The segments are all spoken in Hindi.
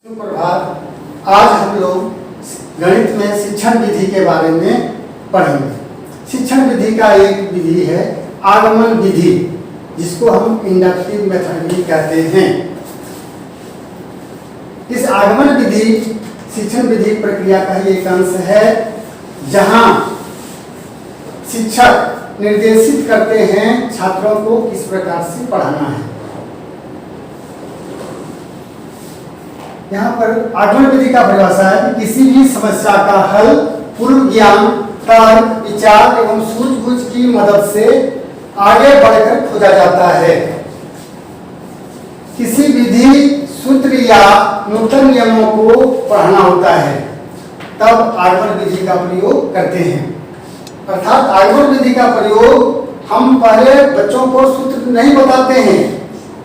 सुप्रभात। आज हम लोग गणित में शिक्षण विधि के बारे में पढ़ेंगे। शिक्षण विधि का एक विधि है आगमन विधि, जिसको हम इंडक्टिव मेथड भी कहते हैं। इस आगमन विधि शिक्षण विधि प्रक्रिया का ही एक अंश है, जहां शिक्षक निर्देशित करते हैं छात्रों को किस प्रकार से पढ़ाना है। यहाँ पर आगमन विधि का परिभाषा है कि किसी भी समस्या का हल पूर्व ज्ञान, तर्क, विचार एवं सूझबूझ की मदद से आगे बढ़कर खोजा जाता है। किसी विधि, सूत्र या नूतन नियमों को पढ़ाना होता है, तब आगमन विधि का प्रयोग करते हैं। अर्थात आगमन विधि का प्रयोग हम पहले बच्चों को सूत्र नहीं बताते हैं,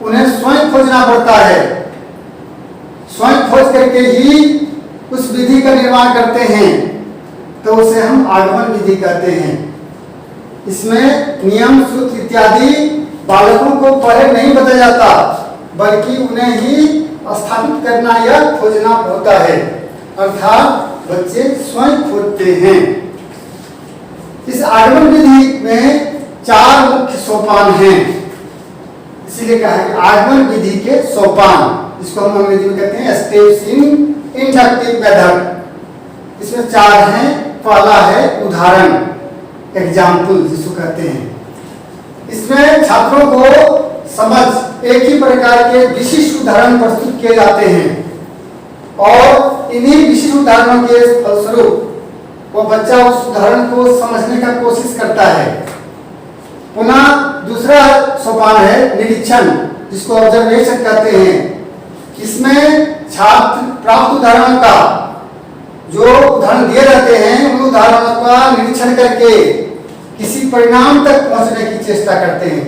उन्हें स्वयं खोजना पड़ता है। स्वयं खोज करके ही उस विधि का निर्माण करते हैं, तो उसे हम आगमन विधि कहते हैं। इसमें नियम, सूत्र इत्यादि बालकों को पहले नहीं बताया जाता, बल्कि उन्हें ही स्थापित करना या खोजना होता है। अर्थात बच्चे स्वयं खोजते हैं। इस आगमन विधि में 4 मुख्य सोपान हैं, इसीलिए कहा है आगमन विधि के सोपान, जिसको हम अंग्रेजी में कहते हैं स्टेप्स इन इंडक्टिव मेथड। इसमें 4 हैं। पहला है उदाहरण, एग्जाम्पल जिसको कहते हैं। इसमें छात्रों को समझ एक ही प्रकार के विशिष्ट उदाहरण प्रस्तुत किए जाते हैं, और इन्हीं विशिष्ट उदाहरणों के फलस्वरूप वो बच्चा उस उदाहरण को समझने का कोशिश करता है। पुनः दूसरा सोपान है निरीक्षण, जिसको ऑब्जर्वेशन कहते हैं। इसमें छात्र प्राप्त उदाहरणों का, जो उदाहरण दिए जाते हैं, उन उदाहरणों का निरीक्षण करके किसी परिणाम तक पहुंचने की चेष्टा करते हैं,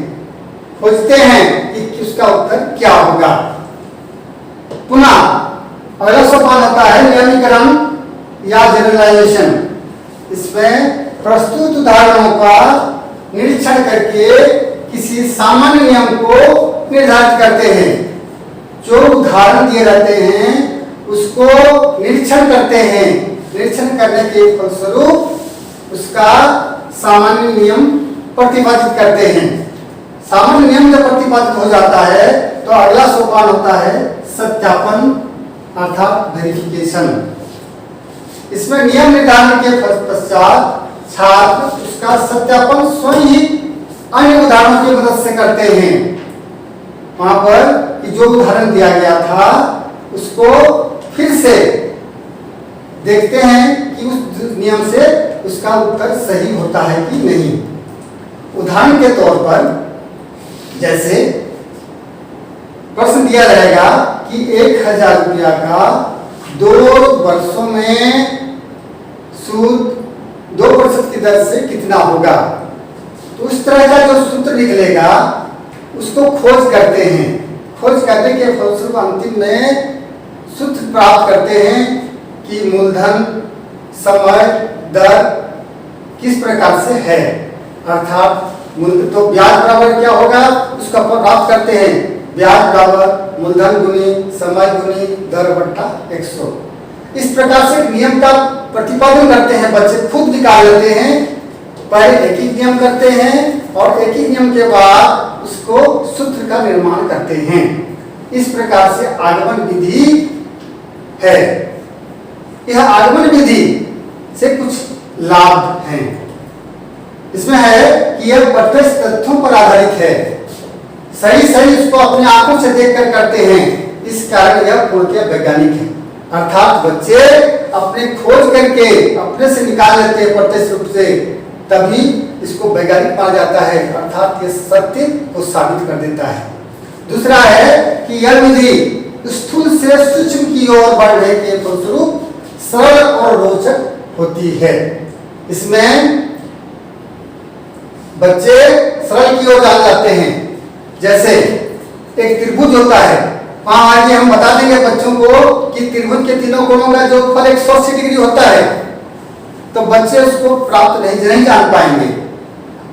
खोजते हैं कि उसका उत्तर क्या होगा। पुनः अगला सोपान होता है नियमीकरण या जनरलाइजेशन। इसमें प्रस्तुत उदाहरणों का निरीक्षण करके किसी सामान्य नियम को निर्धारित करते हैं। जो उदाहरण दिए रहते हैं उसको निरीक्षण करते हैं, निरीक्षण करने के फलस्वरूप उसका सामान्य नियम प्रतिपादित करते हैं। सामान्य नियम जब प्रतिपादित हो जाता है, तो अगला सोपान होता है सत्यापन अर्थात वेरिफिकेशन। इसमें नियम निर्धारण के पश्चात छात्र उसका सत्यापन स्वयं ही अन्य उदाहरणों की मदद से करते हैं। वहां पर कि जो उदाहरण दिया गया था उसको फिर से देखते हैं कि उस नियम से उसका उत्तर सही होता है कि नहीं। उदाहरण के तौर पर जैसे प्रश्न दिया रहेगा कि 1000 रुपया का 2 वर्षों में सूद 2% की दर से कितना होगा। तो उस तरह का जो सूत्र निकलेगा उसको खोज करते हैं। खोज करने के फलस्वरूप अंतिम में सूत्र प्राप्त करते हैं कि मूलधन, समय, दर किस प्रकार से है। अर्थात तो ब्याज बराबर क्या होगा उसका प्राप्त करते हैं। ब्याज बराबर मूलधन गुनी समय गुनी दर बट्टा 100। इस प्रकार से नियम का प्रतिपादन करते हैं। बच्चे खुद निकाल लेते हैं। पहले एक ही नियम करते हैं और एक ही नियम के बाद उसको सूत्र का निर्माण करते हैं। इस प्रकार से आगमन विधि है। यह आगमन विधि से कुछ लाभ हैं। इसमें है कि यह प्रत्यक्ष तथ्यों पर आधारित है। सही उसको अपने आंखों से देखकर करते हैं। इस कारण यह पूर्णतः वैज्ञानिक है। अर्थात बच्चे अपने खोज करके अपने से निकाल लेते हैं प्रत्यक्ष रूप से, तभी इसको वैज्ञानिक माना जाता है। अर्थात ये सत्य को साबित कर देता है। दूसरा है कि यह विधि स्थूल से सूक्ष्म की ओर बढ़ने के फलस्वरूप सरल और रोचक होती है। इसमें बच्चे सरल की ओर जा जाते हैं। जैसे एक त्रिभुज होता है, वहां आगे हम बता देंगे बच्चों को कि त्रिभुज के तीनों कोणों का जो फल 180 डिग्री होता है, तो बच्चे उसको प्राप्त नहीं जान पाएंगे।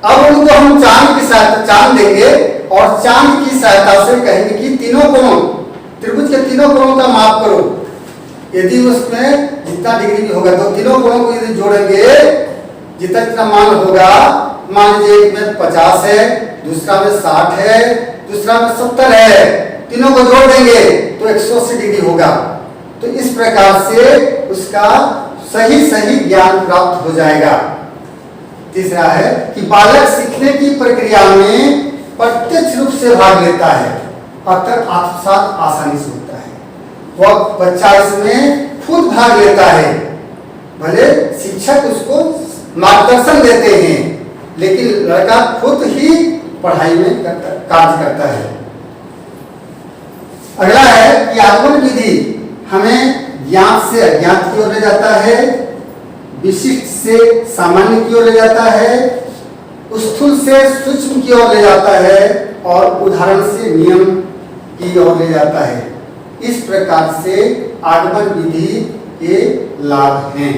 अब उनको हम चांद देंगे और चांद की सहायता से कहेंगे कि तीनों कोणों, त्रिभुज के तीनों कोणों का माप करो। यदि उसमें जितना डिग्री भी होगा तो तीनों गुणों को यदि जोड़ेंगे जितना जितना मान होगा, मान लीजिए एक में 50 है, दूसरा में 60 है, दूसरा में 70 है, तीनों को जोड़ देंगे तो 180 डिग्री होगा। तो इस प्रकार से उसका सही सही ज्ञान प्राप्त हो जाएगा। तीसरा है कि बालक सीखने की प्रक्रिया में प्रत्यक्ष रूप से भाग लेता है, अर्थात आत्मसात आसानी से होता है। वह बच्चा इसमें खुद भाग लेता है, भले शिक्षक उसको मार्गदर्शन देते हैं, लेकिन लड़का खुद ही पढ़ाई में कार्य करता है। अगला है कि आगमन विधि हमें ज्ञात से अज्ञात की ओर ले जाता है, विशिष्ट से सामान्य की ओर ले जाता है, स्थूल से सूक्ष्म की ओर ले जाता है और उदाहरण से नियम की ओर ले जाता है। इस प्रकार से आगमन विधि के लाभ हैं।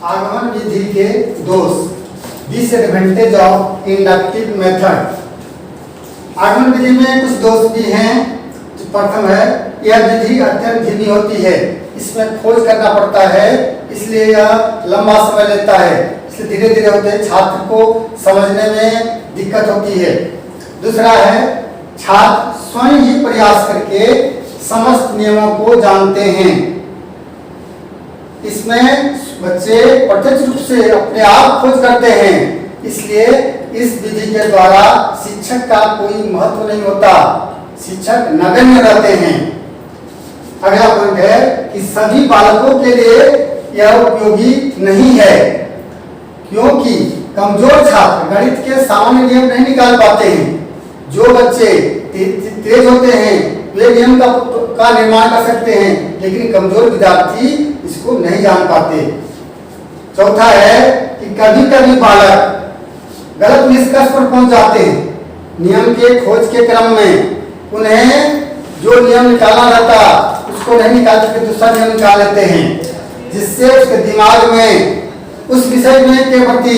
आगमन विधि के दोष, डिसएडवांटेज ऑफ इंडक्टिव मेथड। आगमन विधि में कुछ दोष भी हैं। प्रथम है, यह विधि अत्यंत धीमी होती है, इसमें खोज करना पड़ता है, इसलिए यह लंबा समय लेता है, इसलिए धीरे धीरे होते हैं, छात्र को समझने में दिक्कत होती है। दूसरा है, छात्र स्वयं ही प्रयास करके समस्त नियमों को जानते हैं। इसमें बच्चे प्रत्यक्ष रूप से अपने आप खोज करते हैं, इसलिए इस विधि के द्वारा शिक्षक का कोई महत्व नहीं होता, शिक्षक नगण्य रहते हैं। अगला पॉइंट है कि सभी बालकों के लिए यह उपयोगी नहीं है, क्योंकि कमजोर छात्र गणित के सामान्य नियम नहीं निकाल पाते हैं। जो बच्चे तेज होते हैं वे नियम का निर्माण कर सकते हैं, लेकिन कमजोर विद्यार्थी इसको नहीं जान पाते। चौथा है कि कभी कभी बालक गलत निष्कर्ष पर पहुंच जाते हैं। नियम के खोज के क्रम में उन्हें जो नियम निकालना रहता उसको नहीं निकाल के दूसरा नियम निकाल लेते हैं, जिससे उसके दिमाग में उस विषय में के प्रति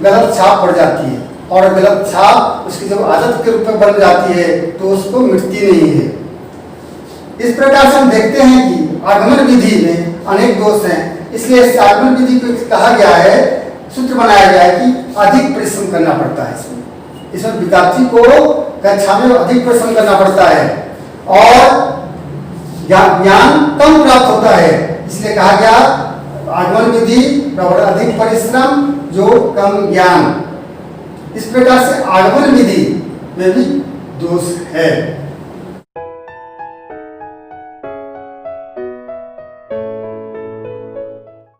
गलत छाप पड़ जाती है, और गलत छाप उसकी जब आदत के रूप में बन जाती है तो उसको मिटती नहीं है। इस प्रकार से हम देखते हैं कि आगमन विधि में अनेक दोष हैं, इसलिए इस आगमन विधि को कहा गया है, सूत्र बनाया गया है कि अधिक परिश्रम करना पड़ता है। इसमें विद्यार्थी को कक्षा में अधिक परिश्रम करना पड़ता है और ज्ञान कम प्राप्त होता है, इसलिए कहा गया आगमन विधि बराबर अधिक परिश्रम जो कम ज्ञान। इस प्रकार से आगमन विधि में भी दोष है।